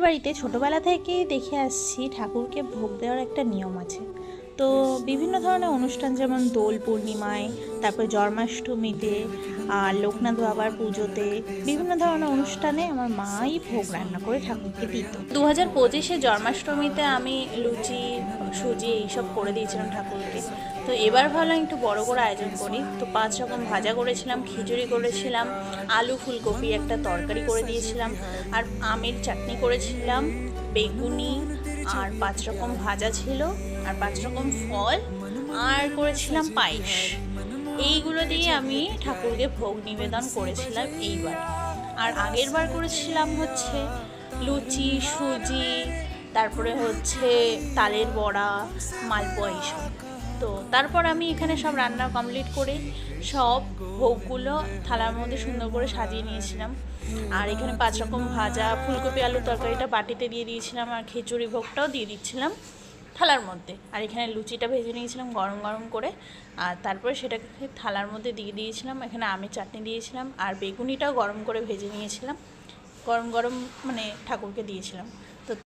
বাড়িতে ছোটোবেলা থেকেই দেখে আসছি ঠাকুরকে ভোগ দেওয়ার একটা নিয়ম আছে। তো বিভিন্ন ধরনের অনুষ্ঠান, যেমন দোল পূর্ণিমায়, তারপর জন্মাষ্টমীতে, আর লোকনাথ বাবার পুজোতে, বিভিন্ন ধরনের অনুষ্ঠানে আমার মাই ভোগ রান্না করে ঠাকুরকে দিত। 2025-এ জন্মাষ্টমীতে আমি লুচি, সুজি এইসব করে দিয়েছিলাম ঠাকুরকে। তো এবার ভাবলাম একটু বড় করে আয়োজন করি। তো 5 রকম ভাজা করেছিলাম, খিচুড়ি করেছিলাম, আলু ফুলকপি একটা তরকারি করে দিয়েছিলাম, আর আমের চাটনি করেছিলাম, বেগুনি, আর 5 রকম ভাজা ছিল, আর 5 রকম ফল, আর করেছিলাম পায়েস। এইগুলো দিয়ে আমি ঠাকুরকে ভোগ নিবেদন করেছিলাম এইবার। আর আগের বার করেছিলাম হচ্ছে লুচি, সুজি, তারপরে হচ্ছে তালের বড়া, মালপোয়া এইসব। তো তারপর আমি এখানে সব রান্না কমপ্লিট করে সব ভোগগুলো থালার মধ্যে সুন্দর করে সাজিয়ে নিয়েছিলাম। আর এখানে 5 রকম ভাজা, ফুলকপি আলুর তরকারিটা বাটিতে দিয়ে দিয়েছিলাম, আর খিচুড়ি ভোগটাও দিয়ে দিচ্ছিলাম থালার মধ্যে। আর এখানে লুচিটা ভেজে নিয়েছিলাম গরম গরম করে, আর তারপরে সেটাকে থালার মধ্যে দিয়ে দিয়েছিলাম। এখানে আমের চাটনি দিয়েছিলাম, আর বেগুনিটাও গরম করে ভেজে নিয়েছিলাম, গরম গরম মানে ঠাকুরকে দিয়েছিলাম।